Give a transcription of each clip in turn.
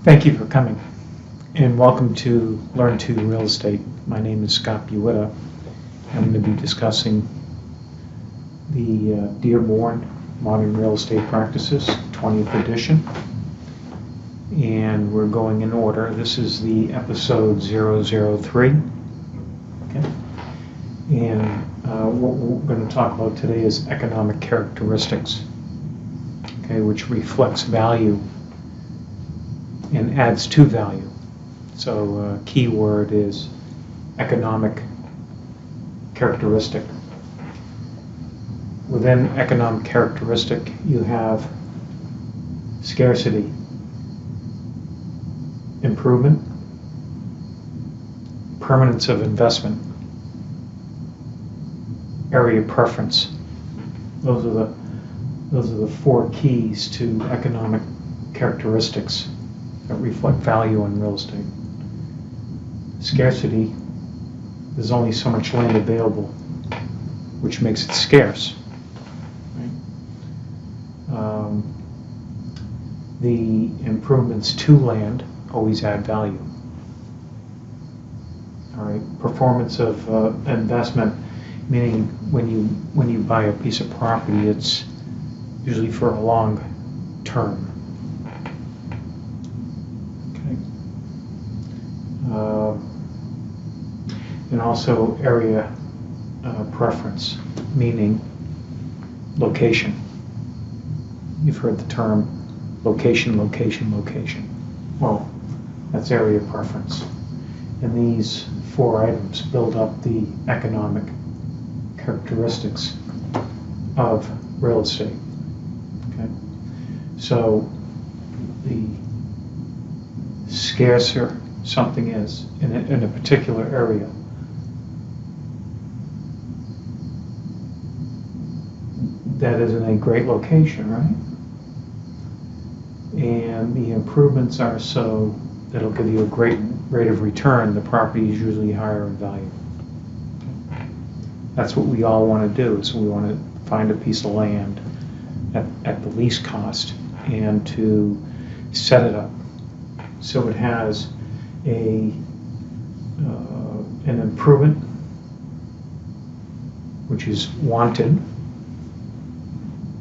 Thank you for coming, and welcome to Learn to Real Estate. My name is Scott Buitta. I'm going to be discussing the Dearborn Modern Real Estate Practices 20th edition, and we're going in order. This is the episode 003. Okay. And what we're going to talk about today is economic characteristics, okay, which reflects value and adds to value. So key word is economic characteristic. Within economic characteristic, you have scarcity, improvement, permanence of investment, area preference. Those are the four keys to economic characteristics that reflect value in real estate. Scarcity, there's only so much land available, which makes it scarce. Right? The improvements to land always add value. All right. Performance of investment, meaning when you buy a piece of property, it's usually for a long term. And also area preference, meaning location. You've heard the term location, location, location. Well, that's area preference. And these four items build up the economic characteristics of real estate. Okay? So the scarcer something is in a particular area, that is in a great location, right? And the improvements are so that'll give you a great rate of return. The property is usually higher in value. That's what we all want to do, is we want to find a piece of land at the least cost and to set it up so it has an improvement which is wanted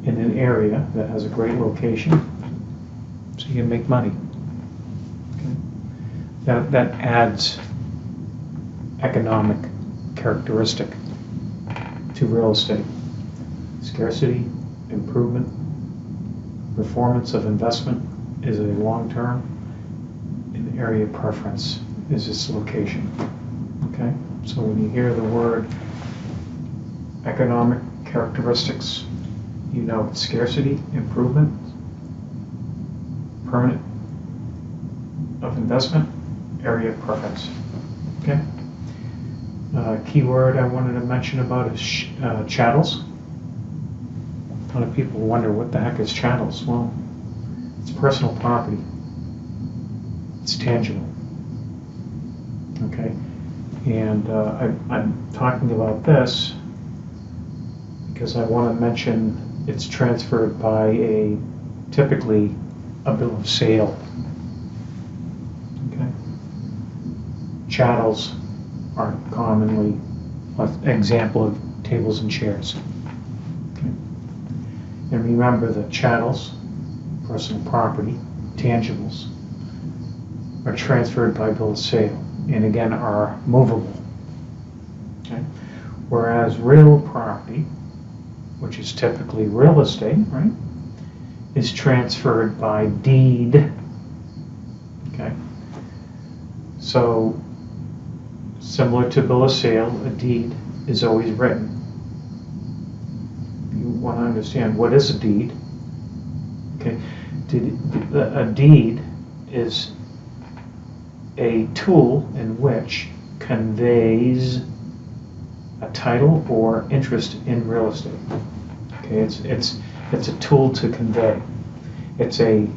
in an area that has a great location, so you can make money. Okay. That adds economic characteristic to real estate. Scarcity, improvement, performance of investment is a long-term, and area preference is its location. Okay, so when you hear the word economic characteristics, you know it's scarcity, improvement, permanent of investment, area preference. Okay. Keyword I wanted to mention about is chattels. A lot of people wonder what the heck is chattels. Well, it's personal property. It's tangible. Okay. And I'm talking about this because I want to mention it's transferred by typically a bill of sale. Okay. Chattels are commonly an example of tables and chairs. Okay. And remember that chattels, personal property, tangibles, are transferred by bill of sale, and again are movable. Okay. Whereas real property, which is typically real estate, right, is transferred by deed. Okay. So similar to bill of sale, a deed is always written. You want to understand what is a deed. Okay. A deed is a tool in which conveys a title or interest in real estate. Okay, it's a tool to convey. It's a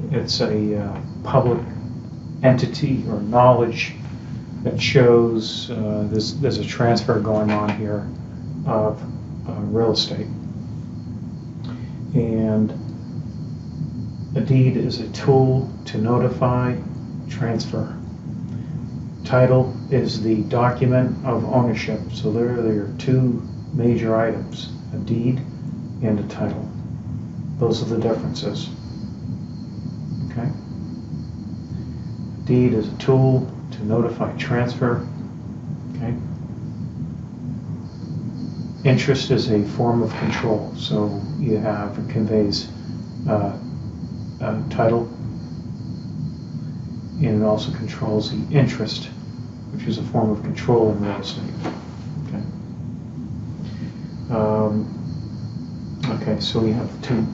public entity or knowledge that shows there's a transfer going on here of real estate. And a deed is a tool to notify transfer. Title is the document of ownership. So there are two major items, a deed and a title. Those are the differences. Okay? Deed is a tool to notify transfer. Okay? Interest is a form of control. So you have, it conveys title, and it also controls the interest, which is a form of control in real estate. Okay. Okay, so we have two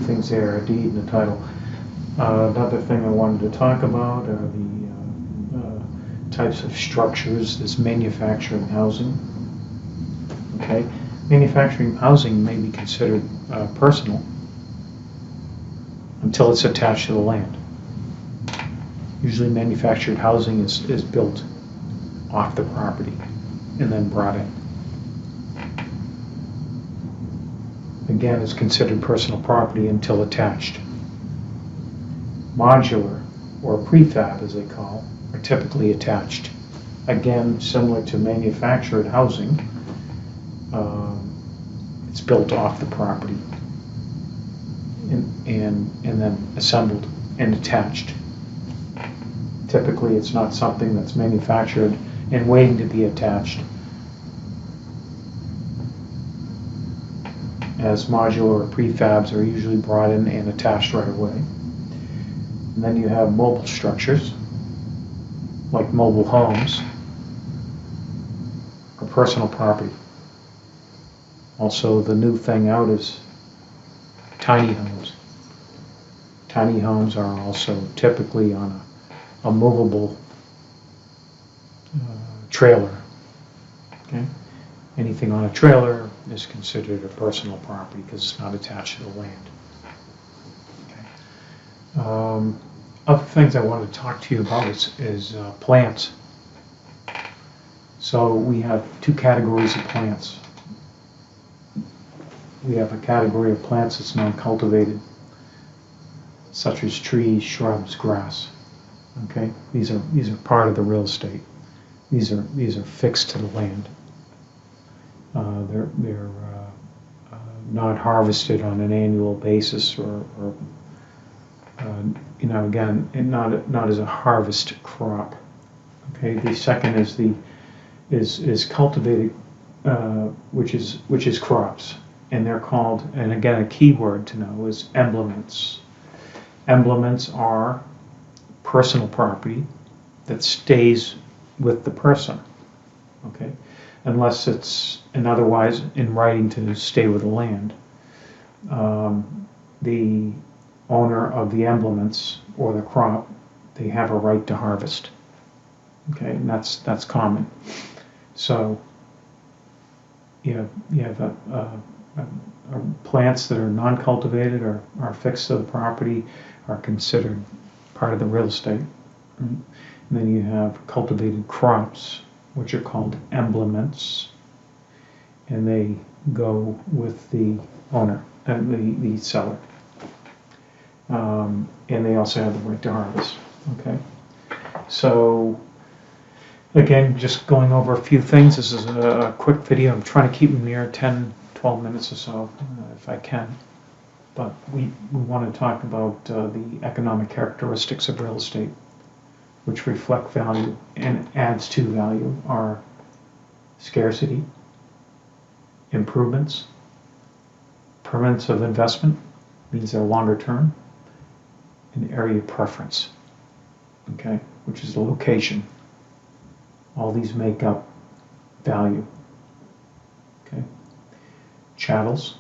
things there, a deed and a title. Another thing I wanted to talk about are the types of structures. There's manufacturing housing. Okay, manufacturing housing may be considered personal until it's attached to the land. Usually manufactured housing is built off the property and then brought in. Again, it's considered personal property until attached. Modular, or prefab as they call, are typically attached. Again, similar to manufactured housing, it's built off the property and then assembled and attached. Typically, it's not something that's manufactured and waiting to be attached, as modular or prefabs are usually brought in and attached right away. And then you have mobile structures, like mobile homes, or personal property. Also, the new thing out is tiny homes. Tiny homes are also typically on a movable trailer. Okay? Anything on a trailer is considered a personal property because it's not attached to the land. Okay. Other things I want to talk to you about is plants. So we have two categories of plants. We have a category of plants that's non-cultivated, such as trees, shrubs, grass. Okay, these are part of the real estate. These are fixed to the land. They're not harvested on an annual basis, or again, not as a harvest crop. Okay, the second is cultivated, which is crops, and they're called. And again, a key word to know is emblements. Emblements are personal property that stays with the person. Okay, unless it's otherwise in writing to stay with the land. The owner of the emblements or the crop, they have a right to harvest. Okay, and that's common. So you have plants that are non-cultivated or are fixed to the property are considered part of the real estate. Right? And then you have cultivated crops, which are called emblements, and they go with the owner and the seller. And they also have the right to harvest. Okay, so again, just going over a few things. This is a quick video. I'm trying to keep them near 10-12 minutes or so, if I can. But we want to talk about the economic characteristics of real estate, which reflect value and adds to value, are scarcity, improvements, permanence of investment, means they're longer term, and area preference, okay, which is the location. All these make up value. Okay. Chattels.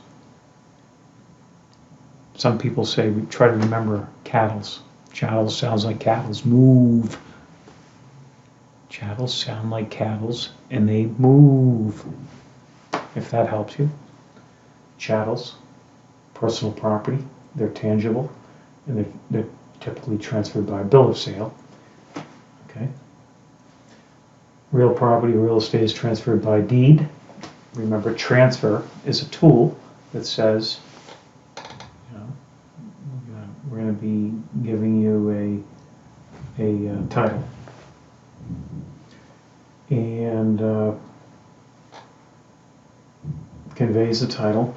Some people say we try to remember chattels. Chattels sounds like cattles move. Chattels sound like cattles and they move. If that helps you. Chattels, personal property. They're tangible and they're typically transferred by a bill of sale. Okay. Real property, real estate is transferred by deed. Remember, transfer is a tool that says, we're going to be giving you a title. And conveys a title.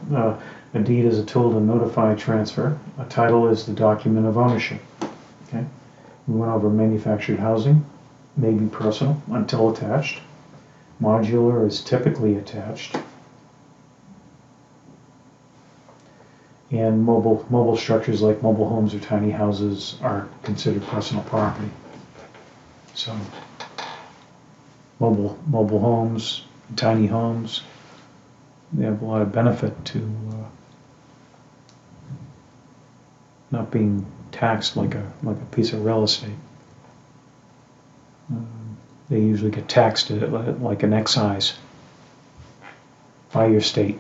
A deed is a tool to notify a transfer. A title is the document of ownership. Okay. We went over manufactured housing, may be personal until attached. Modular is typically attached. And mobile structures like mobile homes or tiny houses are considered personal property. So mobile homes, tiny homes, they have a lot of benefit to not being taxed like a piece of real estate. They usually get taxed like an excise by your state.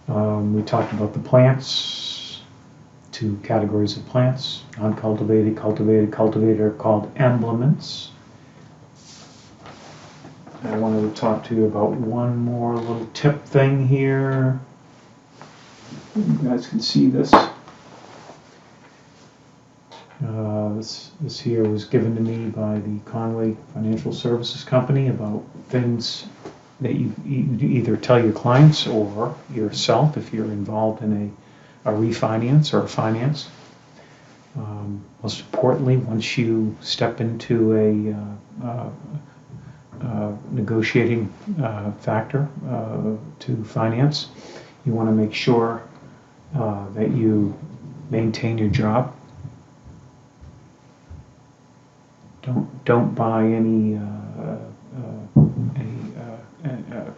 We talked about the plants, 2 categories of plants: uncultivated, cultivated, cultivated are called emblements. I wanted to talk to you about one more little tip thing here. You guys can see this. This here was given to me by the Conway Financial Services Company about things that you either tell your clients or yourself if you're involved in a refinance or a finance. Most importantly, once you step into a negotiating factor to finance, you want to make sure that you maintain your job. Don't buy any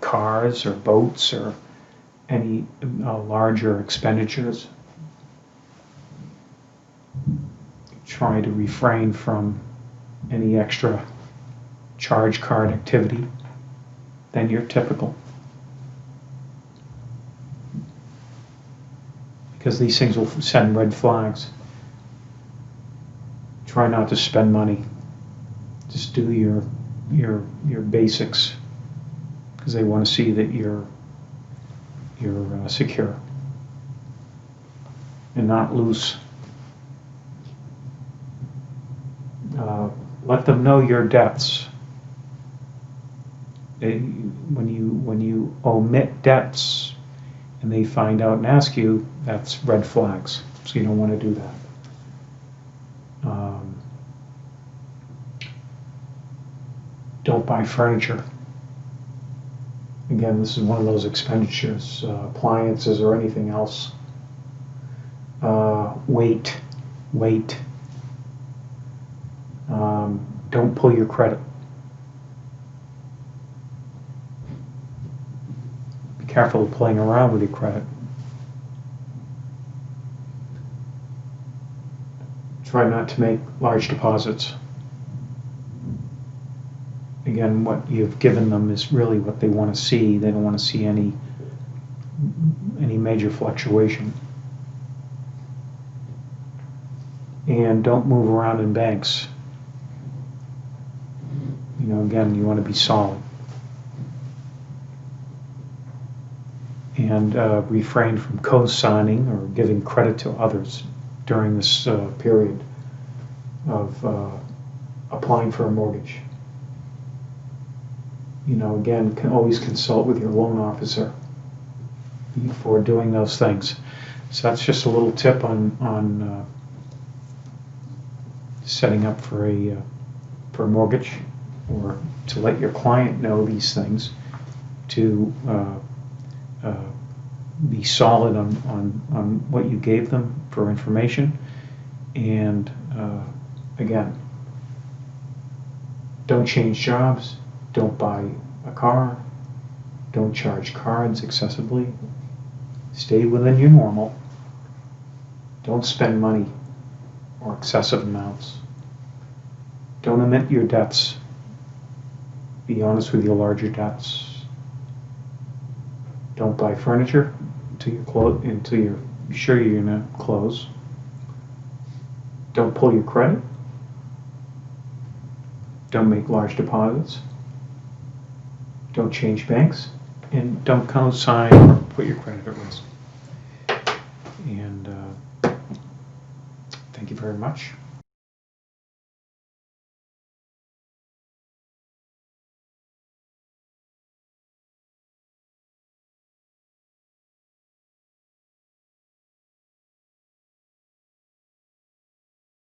cars or boats or any larger expenditures. Try to refrain from any extra charge card activity than your typical, because these things will send red flags. Try not to spend money. Just do your basics, because they want to see that you're secure and not loose. Let them know your debts. When you omit debts and they find out and ask you, that's red flags. So you don't want to do that. Don't buy furniture. Again, this is one of those expenditures, appliances or anything else. Wait. Don't pull your credit. Be careful of playing around with your credit. Try not to make large deposits. Again, what you've given them is really what they want to see. They don't want to see any major fluctuation. And don't move around in banks. Again, you want to be solid. And refrain from co-signing or giving credit to others during this period of applying for a mortgage. Again, can always consult with your loan officer before doing those things. So that's just a little tip on setting up for a mortgage, or to let your client know these things, to be solid on what you gave them for information. And again, don't change jobs. Don't buy a car. Don't charge cards excessively. Stay within your normal. Don't spend money or excessive amounts. Don't omit your debts. Be honest with your larger debts. Don't buy furniture until you're sure you're going to close. Don't pull your credit. Don't make large deposits. Don't change banks, and don't co-sign or put your credit at risk. And thank you very much.